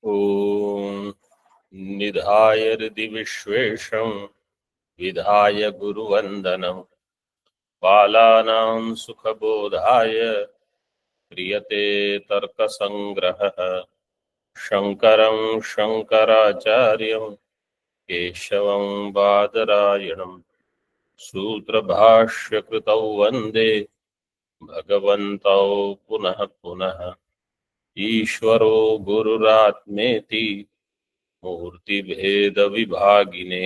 ॐ निधाय हृदि विश्वेशं विधाय गुरुवन्दनं बालानां सुखबोधाय क्रियते तर्कसङ्ग्रहः शङ्करं शङ्कराचार्यं केशवं बादरायणं सूत्रभाष्यकृतौ वन्दे भगवन्तौ पुनः पुनः। ईश्वरो गुरुरात्मेति मूर्तिभेदविभागिने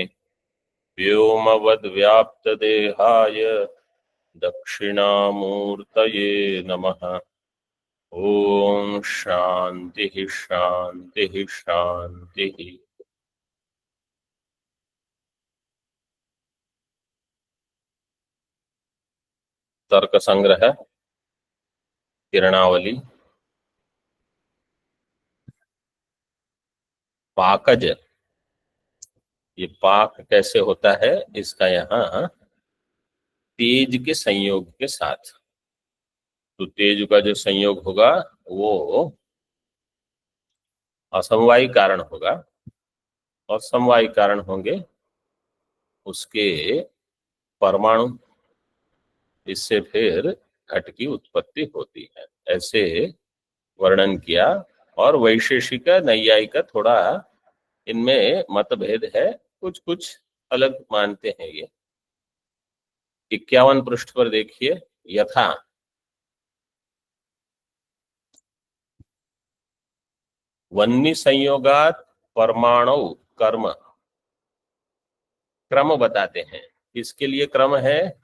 व्योमवद्व्याप्तदेहाय दक्षिणामूर्तये नमः। ओम शांति शांति शांति। तर्क संग्रह किरणावली पाकज। ये पाक कैसे होता है, इसका यहाँ तेज के संयोग के साथ, तो तेज का जो संयोग होगा वो असमवायी कारण होगा और समवायी कारण होंगे उसके परमाणु, इससे फिर घट की उत्पत्ति होती है, ऐसे वर्णन किया। और वैशेषिक नैयायिक थोड़ा इनमें मतभेद है, कुछ कुछ अलग मानते हैं। ये 51 पृष्ठ पर देखिए। यथा वन्नी संयोगात परमाणु कर्म, क्रम बताते हैं। इसके लिए क्रम है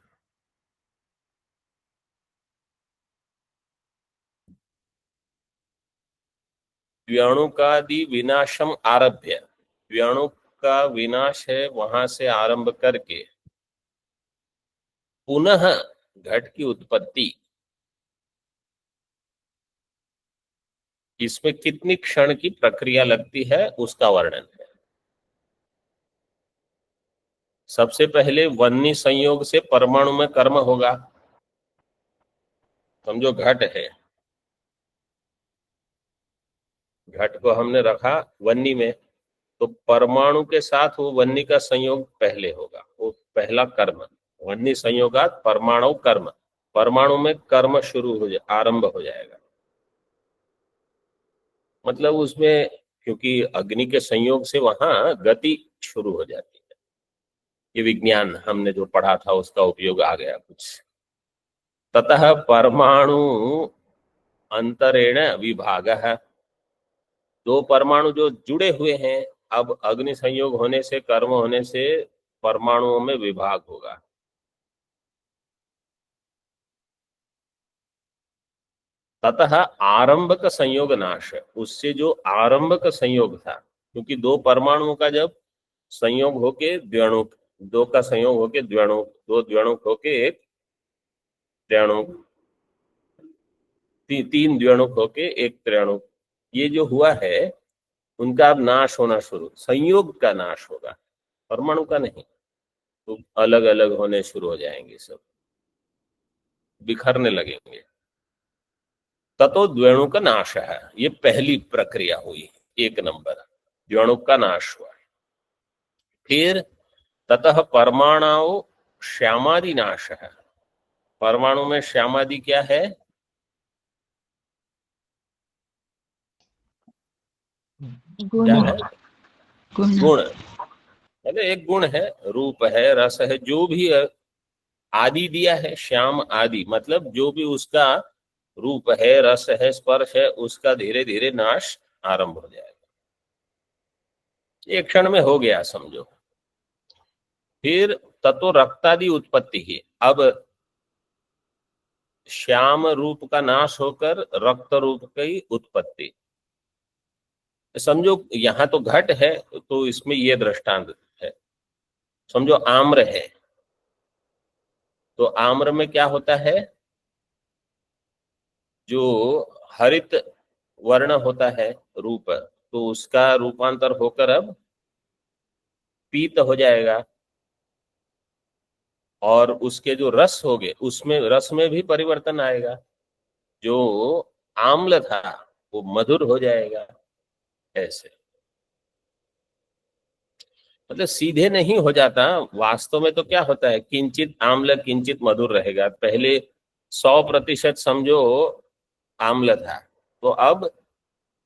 व्याणुकादि विनाशम आरभ्य, व्याणु का विनाश है वहां से आरंभ करके पुनः घट की उत्पत्ति, इसमें कितनी क्षण की प्रक्रिया लगती है उसका वर्णन है। सबसे पहले वन्नी संयोग से परमाणु में कर्म होगा। समझो घट है, घट को हमने रखा वन्नी में, तो परमाणु के साथ वो वन्नी का संयोग पहले होगा, वो पहला कर्म। वन्नी संयोगात परमाणु कर्म, परमाणु में कर्म शुरू हो जाए, आरंभ हो जाएगा। मतलब उसमें क्योंकि अग्नि के संयोग से वहां गति शुरू हो जाती है। ये विज्ञान हमने जो पढ़ा था उसका उपयोग आ गया कुछ। ततः परमाणु अंतरेण विभाग है, दो परमाणु जो जुड़े हुए हैं, अब अग्नि संयोग होने से, कर्म होने से परमाणुओं में विभाग होगा। ततः आरंभक संयोग नाश, उससे जो आरंभक संयोग था, क्योंकि दो परमाणुओं का जब संयोग होके द्व्यणुक, दो का संयोग होके द्व्यणुक, दो द्व्यणुक होके एक त्र्याणुक, तीन द्व्यणुक होके एक त्र्याणुक, ये जो हुआ है उनका अब नाश होना शुरू, संयोग का नाश होगा, परमाणु का नहीं। तो अलग अलग होने शुरू हो जाएंगे, सब बिखरने लगेंगे। ततो द्वेणु का नाश है, ये पहली प्रक्रिया हुई, 1 नंबर द्वेणु का नाश हुआ। फिर ततः परमाणु श्यामादि नाश है, परमाणु में श्यामादि क्या है? गुण क्या है? गुण। मतलब एक गुण है, रूप है, रस है, जो भी आदि दिया है, श्याम आदि, मतलब जो भी उसका रूप है, रस है, स्पर्श है, उसका धीरे धीरे नाश आरंभ हो जाएगा। एक क्षण में हो गया समझो। फिर तत्व रक्तादि उत्पत्ति ही, अब श्याम रूप का नाश होकर रक्त रूप की उत्पत्ति। समझो यहां तो घट है, तो इसमें ये दृष्टांत है। समझो आम्र है, तो आम्र में क्या होता है, जो हरित वर्ण होता है रूप, तो उसका रूपांतर होकर अब पीत हो जाएगा, और उसके जो रस हो गए उसमें, रस में भी परिवर्तन आएगा, जो आम्ल था वो मधुर हो जाएगा। ऐसे मतलब सीधे नहीं हो जाता। वास्तव में तो क्या होता है, किंचित आम्ल किंचित मधुर रहेगा। पहले 100% समझो आम्ल था, तो अब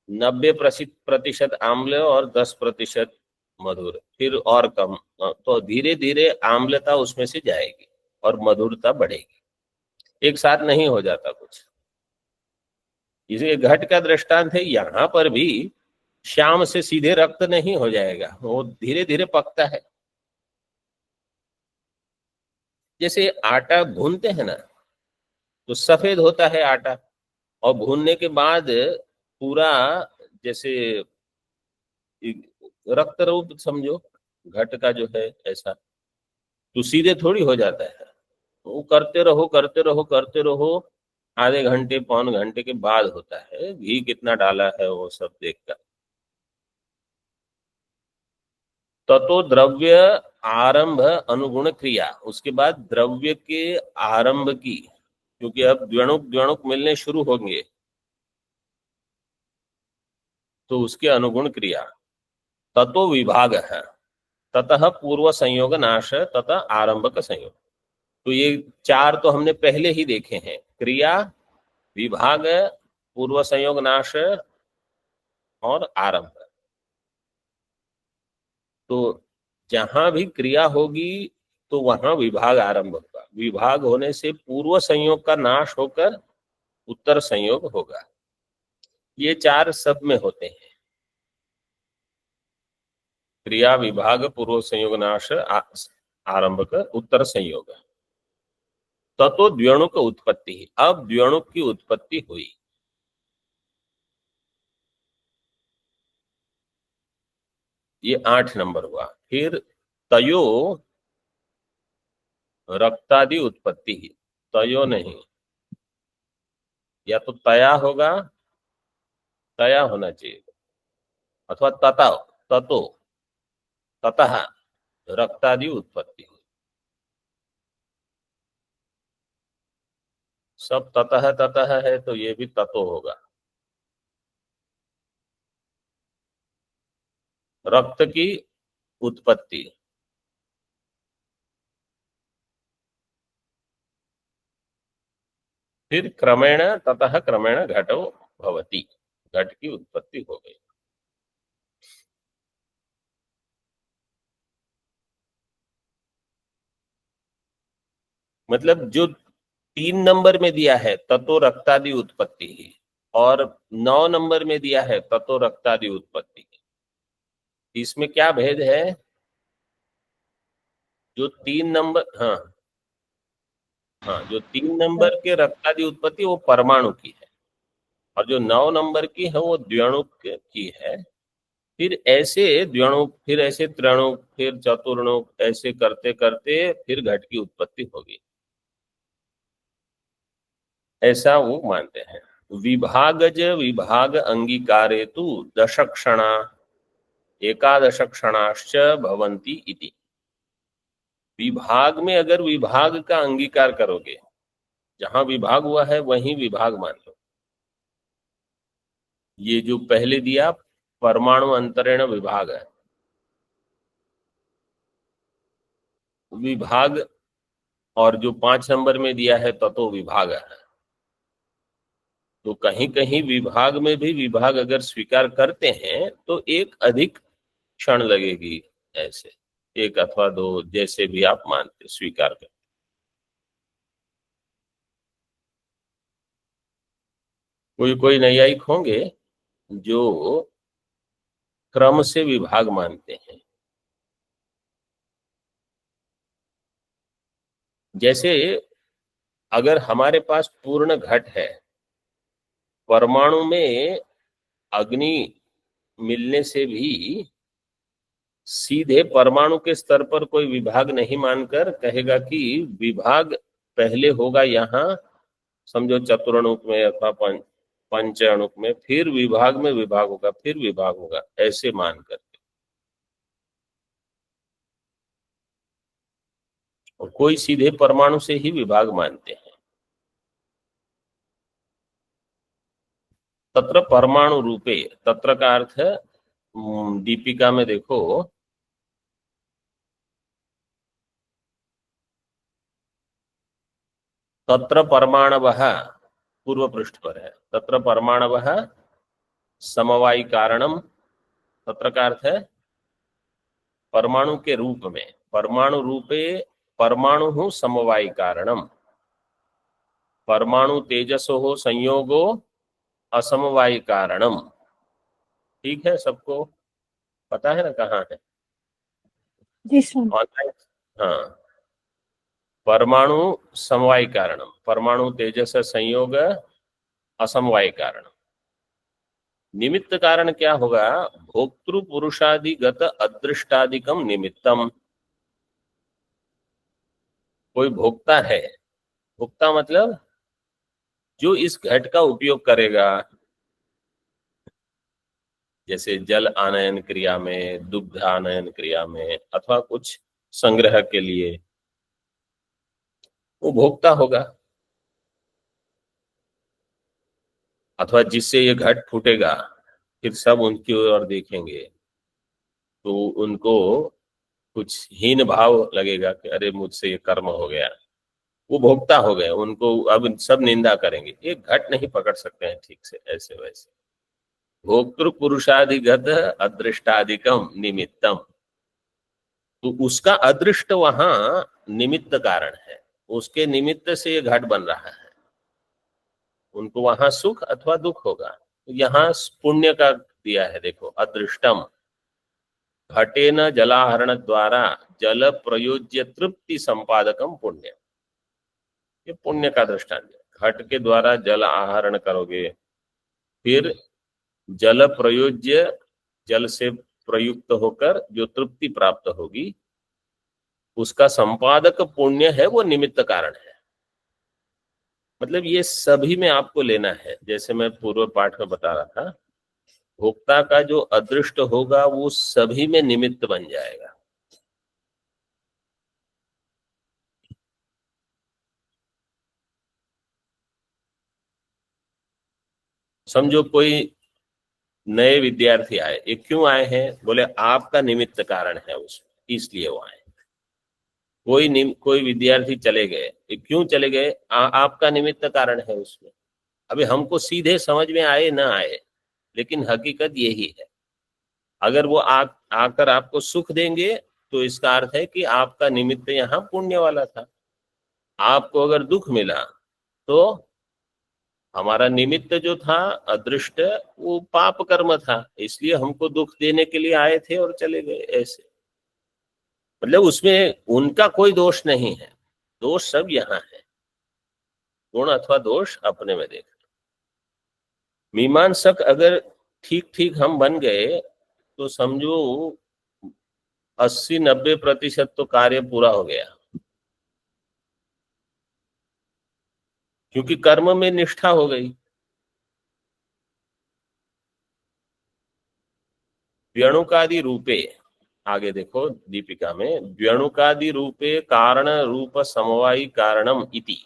90% आम्ल और 10% मधुर, फिर और कम, तो धीरे धीरे आम्लता उसमें से जाएगी और मधुरता बढ़ेगी। एक साथ नहीं हो जाता कुछ। इसलिए घट का दृष्टांत है, यहाँ पर भी श्याम से सीधे रक्त नहीं हो जाएगा, वो धीरे धीरे पकता है। जैसे आटा भूनते हैं ना, तो सफेद होता है आटा, और भूनने के बाद पूरा जैसे रक्त रूप समझो घट का जो है ऐसा, तो सीधे थोड़ी हो जाता है। वो करते रहो करते रहो करते रहो, आधे घंटे पौन घंटे के बाद होता है। घी कितना डाला है वो सब देखकर। ततो द्रव्य आरंभ अनुगुण क्रिया, उसके बाद द्रव्य के आरंभ की, क्योंकि अब द्व्यणुक द्व्यणुक मिलने शुरू होंगे, तो उसके अनुगुण क्रिया। ततो विभाग है, ततः पूर्व संयोग नाश तथा आरंभक संयोग। तो ये चार तो हमने पहले ही देखे हैं, क्रिया, विभाग, पूर्व संयोग नाश और आरंभ। तो जहां भी क्रिया होगी तो वहां विभाग आरंभ होगा। विभाग होने से पूर्व संयोग का नाश होकर उत्तर संयोग होगा। ये चार सब में होते हैं, क्रिया, विभाग, पूर्व संयोग नाश, आरंभक, उत्तर संयोग। ततो द्व्यणुक उत्पत्ति, अब द्व्यणुक की उत्पत्ति हुई। ये 8 नंबर हुआ। फिर तयो रक्तादि उत्पत्ति, तयो नहीं, या तो तया होगा, तया होना चाहिए, अथवा तता, ततो, ततः रक्तादि उत्पत्ति। सब ततः ततः है तो ये भी ततो होगा। रक्त की उत्पत्ति, फिर क्रमेण ततः क्रमेण घटो भवति, घट की उत्पत्ति हो गई। मतलब जो 3 नंबर में दिया है ततो रक्तादि उत्पत्ति ही, और 9 नंबर में दिया है ततो रक्तादि उत्पत्ति, इसमें क्या भेद है? जो 3 नंबर, हाँ हाँ, जो 3 नंबर के रक्तादि उत्पत्ति वो परमाणु की है, और जो 9 नंबर की है वो द्व्यणुक की है। फिर ऐसे द्व्यणुक, फिर ऐसे त्रणुक, फिर चतुर्णुक, ऐसे करते करते फिर घट की उत्पत्ति होगी, ऐसा वो मानते हैं। विभागज विभाग अंगीकारे तु दशक्षणा एकादश क्षणाश्च भवन्ति इति। विभाग में अगर विभाग का अंगीकार करोगे, जहां विभाग हुआ है वहीं विभाग मान लो। ये जो पहले दिया परमाणु अंतरेण विभाग है, विभाग, और जो 5 नंबर में दिया है ततो विभाग है। तो कहीं कहीं विभाग में भी विभाग अगर स्वीकार करते हैं तो एक अधिक क्षण लगेगी, ऐसे 1 अथवा 2, जैसे भी आप मानते स्वीकार कर। कोई कोई नैयायिक होंगे जो क्रम से विभाग मानते हैं। जैसे अगर हमारे पास पूर्ण घट है, परमाणु में अग्नि मिलने से भी सीधे परमाणु के स्तर पर कोई विभाग नहीं मानकर कहेगा कि विभाग पहले होगा यहाँ, समझो चतुर्णुक में अथवा पंचाणुक में, फिर विभाग में विभाग होगा, फिर विभाग होगा, ऐसे मानकर। और कोई सीधे परमाणु से ही विभाग मानते हैं। तत्र परमाणु रूपे, तत्र का अर्थ है दीपिका में देखो, तत्र परमाणवः, पूर्व पृष्ठ पर है, तत्र परमाणवः समवायी कारणम, तत्र का अर्थ है परमाणु के रूप में, परमाणु रूपे परमाणु समवायी कारणम, परमाणु तेजसो संयोगो असमवायी कारणम। ठीक है, सबको पता है ना कहाँ है? जी सर। ऑनलाइन। हाँ, परमाणु समवायी कारणम, परमाणु तेजस संयोग असमवायी कारण। निमित्त कारण क्या होगा? भोक्तृ पुरुषादिगत अदृष्टादिकम निमित्तम। कोई भोक्ता है, भोक्ता मतलब जो इस घट का उपयोग करेगा, जैसे जल आनयन क्रिया में, दुग्ध आनयन क्रिया में, अथवा कुछ संग्रह के लिए, वो भोक्ता होगा। अथवा जिससे ये घट फूटेगा, फिर सब उनकी ओर देखेंगे तो उनको कुछ हीन भाव लगेगा कि अरे मुझसे ये कर्म हो गया, वो भोक्ता हो गए, उनको अब सब निंदा करेंगे। ये घट नहीं पकड़ सकते हैं ठीक से ऐसे वैसे। भोक्तृ पुरुषादिगत अदृष्टादिकम निमित्तम, तो उसका अदृष्ट वहां निमित्त कारण है, उसके निमित्त से ये घट बन रहा है, उनको वहां सुख अथवा दुख होगा। तो यहाँ पुण्य का दिया है, देखो, अदृष्टम घटेन जलाहरण द्वारा जल प्रयोज्य तृप्ति संपादकम पुण्य। ये पुण्य का दृष्टांत है। घट के द्वारा जल आहरण करोगे, फिर जल प्रयोज्य, जल से प्रयुक्त होकर जो तृप्ति प्राप्त होगी, उसका संपादक पुण्य है, वो निमित्त कारण है। मतलब ये सभी में आपको लेना है, जैसे मैं पूर्व पाठ में बता रहा था, भोक्ता का जो अदृष्ट होगा वो सभी में निमित्त बन जाएगा। समझो कोई नए विद्यार्थी आए, ये क्यों आए हैं? बोले आपका निमित्त कारण है उसमें, इसलिए वो आए। कोई विद्यार्थी चले गए, ये क्यों चले गए? आपका निमित्त कारण है उसमें। अभी हमको सीधे समझ में आए ना आए, लेकिन हकीकत यही है। अगर वो आकर आपको सुख देंगे तो इसका अर्थ है कि आपका निमित्त यहाँ पुण्य वाला था। आपको अगर दुख मिला तो हमारा निमित्त जो था अदृष्ट, वो पाप कर्म था, इसलिए हमको दुख देने के लिए आए थे और चले गए ऐसे। मतलब उसमें उनका कोई दोष नहीं है, दोष सब यहाँ है। गुण अथवा दोष अपने में देख। मीमांसक अगर ठीक ठीक हम बन गए तो समझो 80-90% तो कार्य पूरा हो गया, क्योंकि कर्म में निष्ठा हो गई। द्व्यणुकादि रूपे, आगे देखो दीपिका में, द्व्यणुकादि रूपे कारण रूप समवायी कारणम इति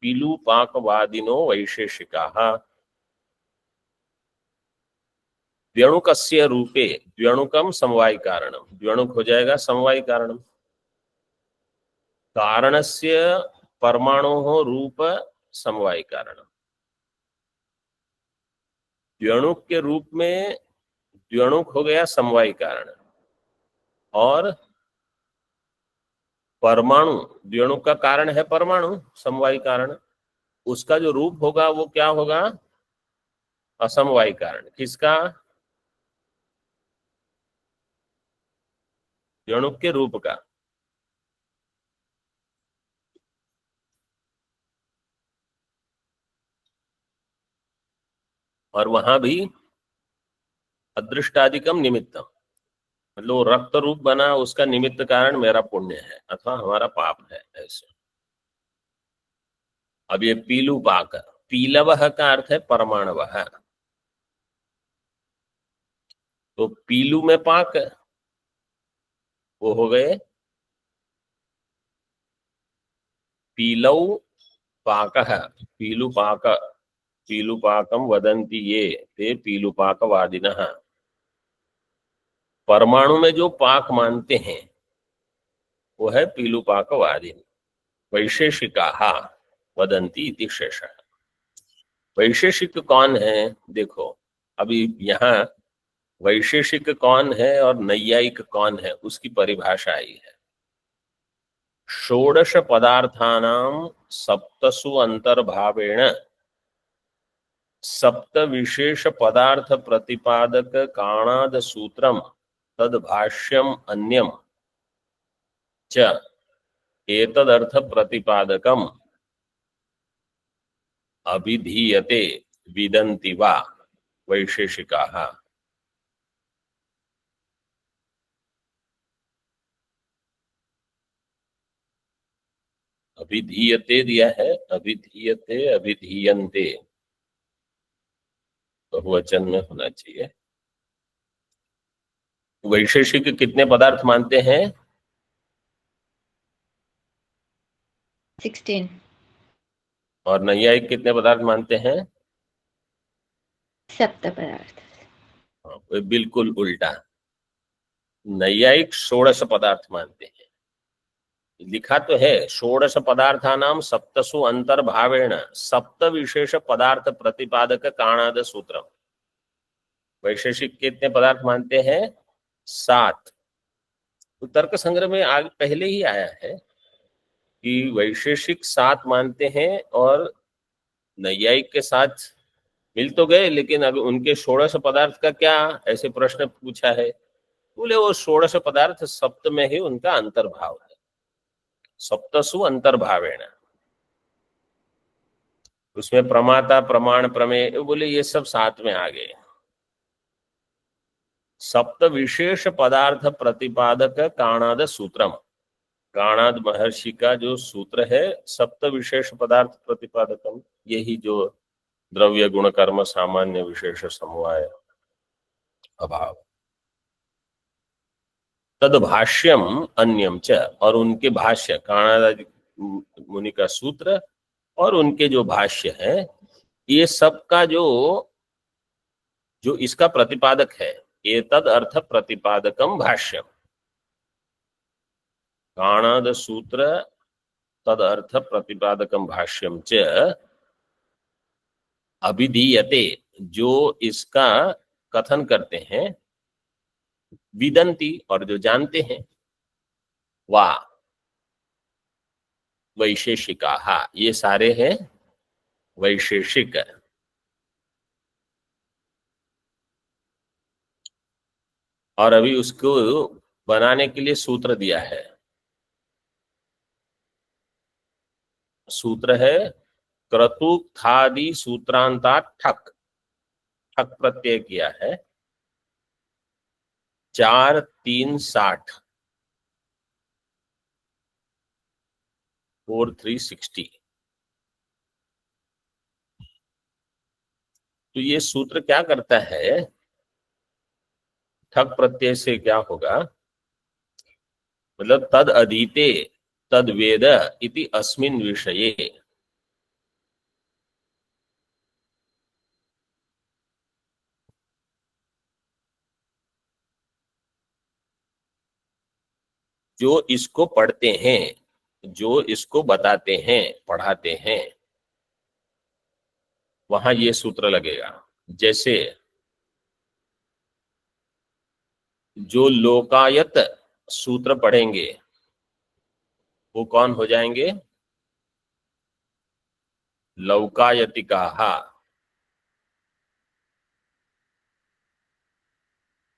पीलूपाकवादिनो वैशेषिकाः। द्व्यणुकस्य रूपे, द्व्यणुकम समवायी कारणम, द्व्यणुक हो जाएगा समवायी कारणम, कारणस्य परमाणोः रूप समवायी कारणम। द्व्यणुक के रूप में द्व्यणुक हो गया समवायी कारण, और परमाणु, द्व्यणुक का कारण है परमाणु, समवायी कारण, उसका जो रूप होगा वो क्या होगा? असमवायी कारण। किसका? द्व्यणुक के रूप का। और वहां भी अदृष्टादिकम निमित्तम, मतलब वो रक्त रूप बना, उसका निमित्त कारण मेरा पुण्य है अथवा हमारा पाप है ऐसे। अब ये पीलू पाक, पीलवह का अर्थ है परमाणवः, तो पीलू में पाक वो हो गए पीलौ पाकः, पीलुपाक, पीलुपाकम वदन्ति ये ते पीलुपाकवादिनः। परमाणु में जो पाक मानते हैं वो है पीलुपाकवादी। वैशेषिकाः वदन्ति इति शेषः। वैशेषिक कौन है? देखो अभी यहाँ वैशेषिक कौन है और नैयायिक कौन है उसकी परिभाषा आई है। षोडश पदार्थानां सप्तसु अंतर्भावेण सप्त विशेष पदार्थ प्रतिपादक काणाद सूत्रम तद्भाष्यम अन्यम च एतदर्थ प्रतिपादकम अभिधीयते विदन्ति वा वैशेषिकाः। अभिधीयते दिया है, अभिधीयते अभिधीयन्ते बहुवचन में होना चाहिए। वैशेषिक कितने पदार्थ मानते हैं? 16। और नैयायिक कितने पदार्थ मानते हैं? सप्त पदार्थ। हाँ, बिल्कुल उल्टा। नैयायिक षोडश पदार्थ मानते हैं। लिखा तो है षोडश पदार्थानाम सप्तसु अंतर्भावेण सप्त विशेष पदार्थ प्रतिपादक काणाद सूत्रम। वैशेषिक कितने पदार्थ मानते हैं? 7। तो तर्क संग्रह में आगे पहले ही आया है कि वैशेषिक 7 मानते हैं और नैयायिक के साथ मिल तो गए, लेकिन अब उनके षोडश पदार्थ का क्या, ऐसे प्रश्न पूछा है। बोले वो षोडश पदार्थ सप्त में ही उनका अंतर्भाव है, सप्तसु अंतर्भावेण। उसमें प्रमाता प्रमाण प्रमेय बोले ये सब साथ में आ गए। सप्त विशेष पदार्थ प्रतिपादक काणाद सूत्रम, काणाद महर्षि का जो सूत्र है सप्त विशेष पदार्थ प्रतिपादकम, यही जो द्रव्य गुण कर्म सामान्य विशेष समवाय अभाव। तद भाष्यम अन्यम च, और उनके भाष्य काणाद मुनि का सूत्र और उनके जो भाष्य है ये सब का जो इसका प्रतिपादक है, ये तद अर्थ प्रतिपादकम भाष्यम। काणाद सूत्र तद अर्थ प्रतिपादकम भाष्यम च अभिधीयते, जो इसका कथन करते हैं, विदन्ति और जो जानते हैं, वा वैशेषिकाः, ये सारे हैं वैशेषिक। और अभी उसको बनाने के लिए सूत्र दिया है। सूत्र है क्रतुक्थादि सूत्रांता ठक, ठक प्रत्यय किया है 4 3 60 4 3 60। तो ये सूत्र क्या करता है? ठक प्रत्यय से क्या होगा, मतलब तद अधीते तद वेद इति अस्मिन् विषये। जो इसको पढ़ते हैं, जो इसको बताते हैं, पढ़ाते हैं, वहां ये सूत्र लगेगा। जैसे जो लोकायत सूत्र पढ़ेंगे वो कौन हो जाएंगे? लौकायतिकाः।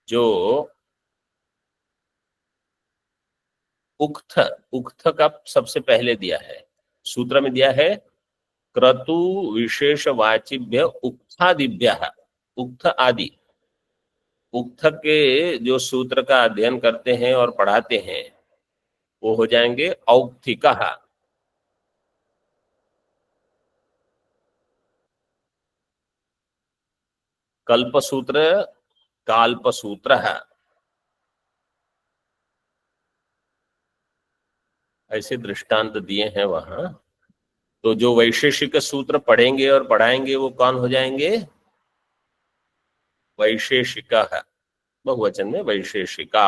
जो उक्त, उक्त का सबसे पहले दिया है, सूत्र में दिया है क्रतु विशेष वाचिभ्य उक्तादिभ्य, उक्त आदि, उक्त के जो सूत्र का अध्ययन करते हैं और पढ़ाते हैं वो हो जाएंगे औक्थिकः। कल्पसूत्र काल्पसूत्र है, ऐसे दृष्टांत दिए हैं वहां। तो जो वैशेषिक सूत्र पढ़ेंगे और पढ़ाएंगे वो कौन हो जाएंगे? वैशेषिक है। बहुवचन में वैशेषिका।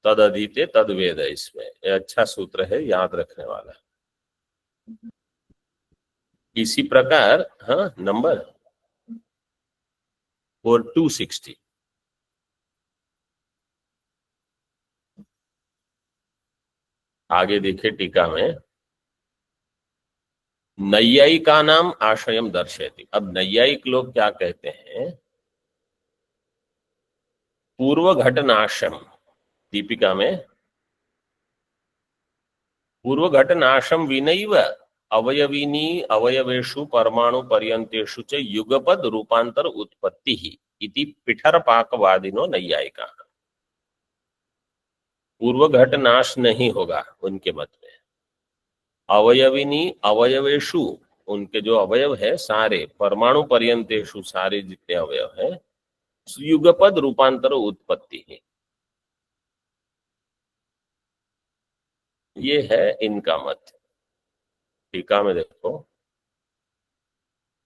तद अधीते तद वेद है इसमें, ये अच्छा सूत्र है, याद रखने वाला। इसी प्रकार हाँ नंबर 260 आगे देखे टीका में, नैयायिका नाम आशयम दर्शयति। अब नैयायिक लोग क्या कहते हैं, पूर्व घटनाशम, दीपिका में पूर्व घटनाशम विनैव अवयविनी अवयवेषु परमाणु पर्यंतेषु च युगपद रूपांतर उत्पत्ति ही इति पिठरपाकवादिनो नैयायिका। पूर्व घट नाश नहीं होगा उनके मत में। अवयविनी अवयवेशु, उनके जो अवयव है सारे, परमाणु पर्यंतेषु, सारे जितने अवयव है, युगपद रूपांतर उत्पत्ति है, ये है इनका मत। टीका में देखो,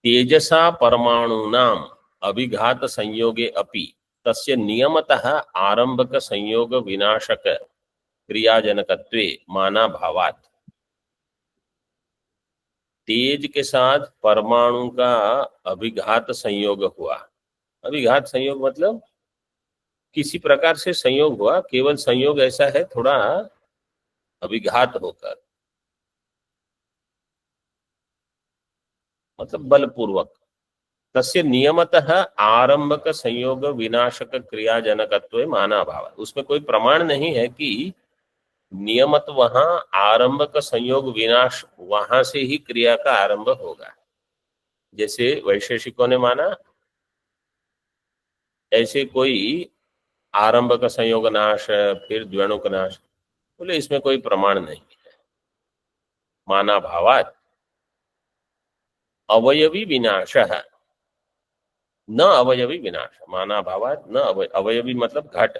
तेजसा परमाणूनाम अभिघात संयोगे अपि तस्य नियमतः आरंभक संयोग विनाशक क्रियाजनकत्वे माना भावात्। तेज के साथ परमाणु का अभिघात संयोग हुआ। अभिघात संयोग मतलब किसी प्रकार से संयोग हुआ, केवल संयोग ऐसा है थोड़ा अभिघात होकर, मतलब बलपूर्वक। तस्य नियमतः आरंभक संयोग विनाशक क्रियाजनकत्व माना भाव। उसमें कोई प्रमाण नहीं है कि नियमत वहां आरंभक संयोग विनाश वहां से ही क्रिया का आरंभ होगा, जैसे वैशेषिकों ने माना, ऐसे कोई आरंभ का संयोग नाश फिर द्वेणु का नाश, बोले इसमें कोई प्रमाण नहीं है। माना भावात अवयवी विनाश न अवयवी विनाश, माना भावात न अवयवी मतलब घट,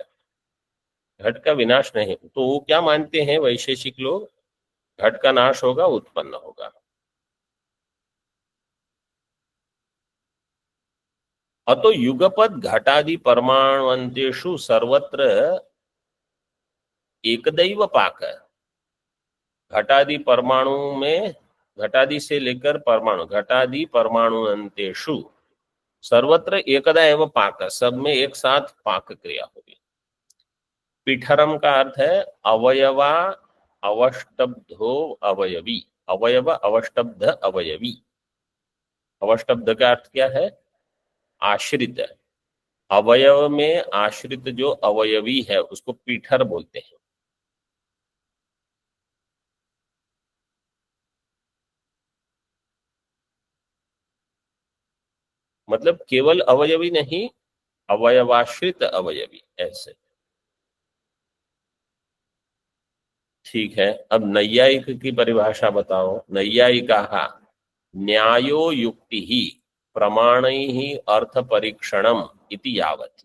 घट का विनाश नहीं। तो वो क्या मानते हैं वैशेषिक लोग, घट का नाश होगा, उत्पन्न होगा। अतो युगपद घटादि परमाणुंतेषु सर्वत्र एकदैव पाक। घटादि परमाणु में, घटादि से लेकर परमाणु, घटादि परमाणु अंतेषु सर्वत्र एकदा एवं पाक, सब में एक साथ पाक क्रिया होगी। पिठरम का अर्थ है अवयवा अवष्टब्धो अवयवी, अवयव अवष्टब्ध अवयवी। अवष्टब्ध का अर्थ क्या है, आश्रित। अवयव में आश्रित जो अवयवी है उसको पीठर बोलते हैं। मतलब केवल अवयवी नहीं, अवयवाश्रित अवयवी, ऐसे। ठीक है, अब नैयायिक की परिभाषा बताओ। नैयायिका न्यायो युक्ति ही प्रमाणै ही अर्थ परीक्षणम इति यावत।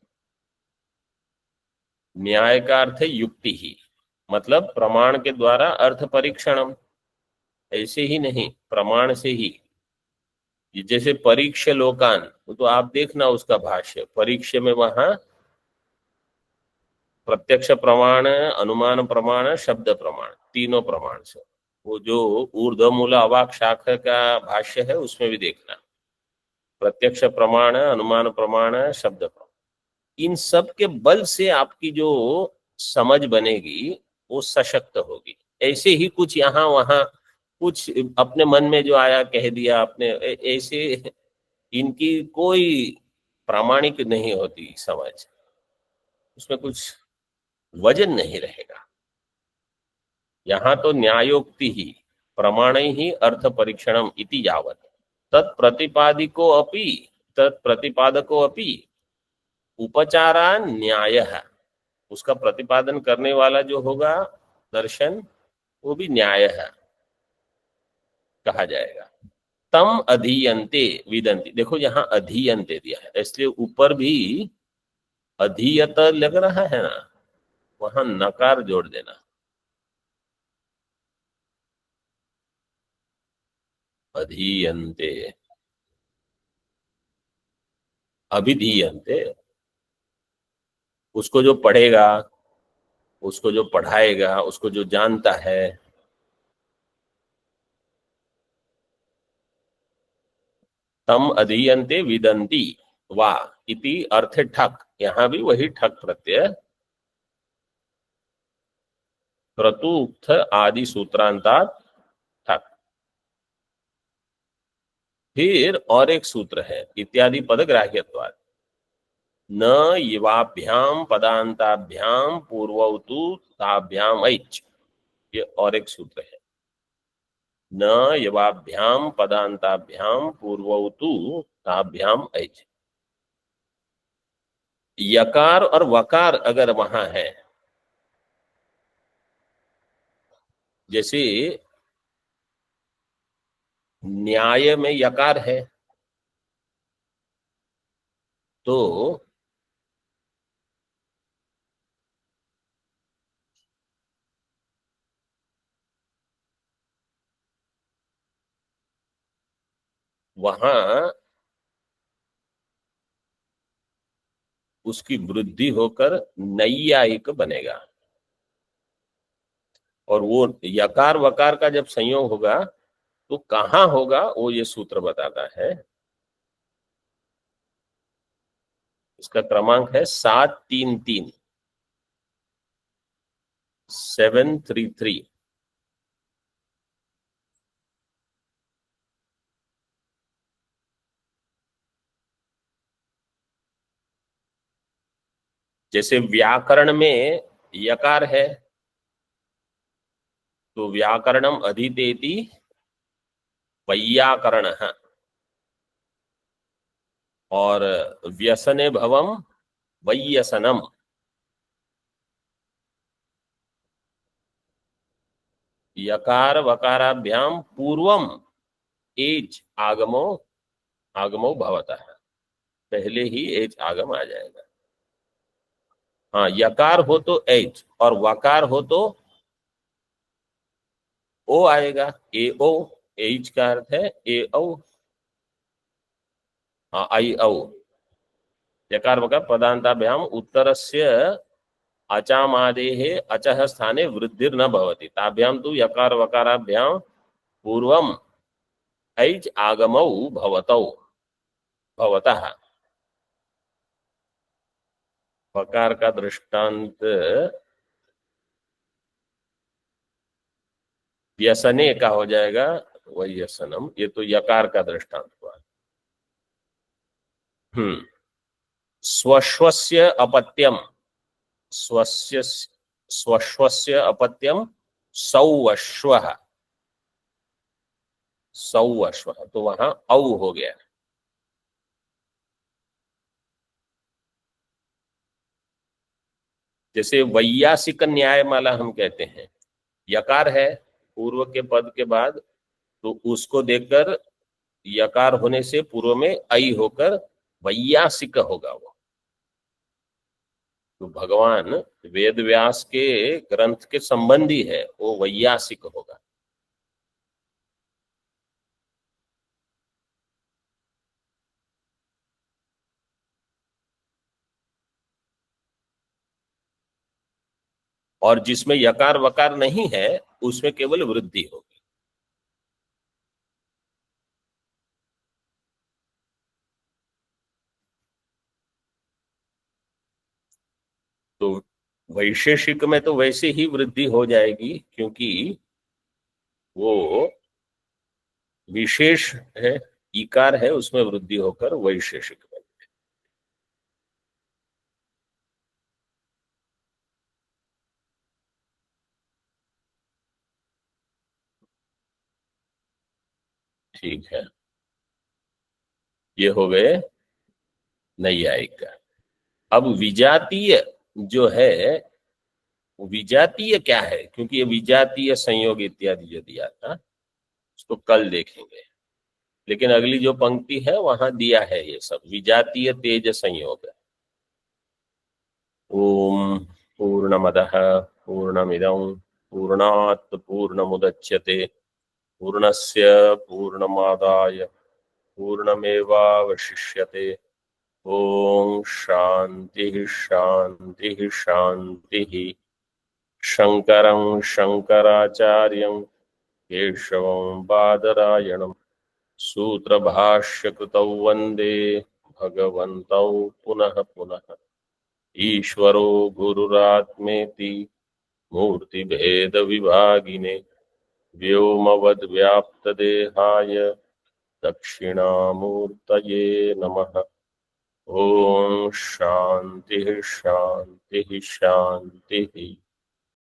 न्याय का अर्थ है युक्ति ही, मतलब प्रमाण के द्वारा अर्थ परीक्षणम, ऐसे ही नहीं प्रमाण से ही। जैसे परीक्ष लोकान, तो आप देखना उसका भाष्य, परीक्ष में वहां प्रत्यक्ष प्रमाण, अनुमान प्रमाण, शब्द प्रमाण, तीनों प्रमाण से। वो जो ऊर्ध्व मूल अवाक शाखा का भाष्य है उसमें भी देखना, प्रत्यक्ष प्रमाण, अनुमान प्रमाण, शब्द प्रमाण, इन सब के बल से आपकी जो समझ बनेगी वो सशक्त होगी। ऐसे ही कुछ यहाँ वहां कुछ अपने मन में जो आया कह दिया आपने, ऐसे इनकी कोई प्रामाणिक नहीं होती समझ, उसमें कुछ वजन नहीं रहेगा। यहाँ तो न्यायोक्ति ही प्रमाण ही अर्थ परीक्षणम इति यावत तत्प्रतिपादिको अपि, तत्प्रतिपादको अपि उपचारा न्याय है, उसका प्रतिपादन करने वाला जो होगा दर्शन, वो भी न्याय है कहा जाएगा। तम अधीयन्ते विदन्ति, देखो यहाँ अधीयन्ते दिया है, इसलिए ऊपर भी अधीयत लग रहा है ना, वहां नकार जोड़ देना, अधीयन्ते। अभिधीयन्ते, उसको जो पढ़ेगा, उसको जो पढ़ाएगा, उसको जो जानता है, तम अधीयन्ते विदन्ति वा इति अर्थ ठक, यहां भी वही ठक प्रत्यय क्रतुक्त आदि सूत्रांतात ठक। फिर और एक सूत्र है इत्यादि पद ग्राह्यत्वात्, न युवाभ्याम पदांताभ्याम पूर्वौतु ताभ्याम ऐच, ये और एक सूत्र है, न युवाभ्याम पदांताभ्याम पूर्वौतु ताभ्याम ऐच। यकार और वकार अगर वहां है, जैसे न्याय में यकार है, तो वहां उसकी वृद्धि होकर नैयायिक बनेगा। और वो यकार वकार का जब संयोग होगा तो कहां होगा, वो ये सूत्र बताता है। इसका क्रमांक है 733 733। जैसे व्याकरण में यकार है, तो व्याकरणम अधितेति वैयाकरण, और व्यसने भवम वैयसनम। यकार वकाराभ्याम पूर्वम एज आगमो आगमो भवता है, पहले ही एज आगम आ जाएगा। हाँ, यकार हो तो एज और वकार हो तो ओ आएगा, ए ओ, एज का अर्थ है ए ओ, हाँ आई औ। यकार वकार पदांताभ्याम उत्तरस्य अचामादेः अचः स्थाने वृद्धिर्न भवति, ताभ्याम तु यकार वकाराभ्याम पूर्वम ऐज आगमौ भवतौ भवतः। वकार का दृष्टांत व्यसने का हो जाएगा वैयसनम, ये तो यकार का दृष्टांत हुआ। स्वश्वस्य अपत्यम, स्वस्य स्वश्वस्य अपत्यम सौवश्वः, सौवश्वः, तो वहां औ हो गया। जैसे वैयासिक न्यायमाला हम कहते हैं, यकार है पूर्व के पद के बाद, तो उसको देखकर यकार होने से पूर्व में आई होकर वैयासिक होगा वो। तो भगवान वेद व्यास के ग्रंथ के संबंधी है, वो वैयासिक होगा। और जिसमें यकार वकार नहीं है उसमें केवल वृद्धि होगी। तो वैशेषिक में तो वैसे ही वृद्धि हो जाएगी, क्योंकि वो विशेष है, इकार है, उसमें वृद्धि होकर वैशेषिक में। ठीक है, ये हो गए नैयायिक का। अब विजातीय जो है, विजातीय क्या है, क्योंकि ये विजातीय संयोग इत्यादि जो दिया था उसको कल देखेंगे, लेकिन अगली जो पंक्ति है वहां दिया है ये सब विजातीय तेज संयोग। ओम पूर्णमदः पूर्णमिदं पूर्णात् पूर्णमुदच्यते पूर्णस्य पूर्णमादाय पूर्णमेवावशिष्यते। ओम शांति शांति शांति। शंकरं शंकराचार्यं केशवं बादरायणं सूत्रभाष्यकृतौ वन्दे भगवन्तौ पुनः पुनः। ईश्वरो गुरुरात्मेति मूर्तिभेदविभागिने व्योमवद्व्याप्तदेहाय दक्षिणामूर्तये नमः। ओम शांति शांति शांति।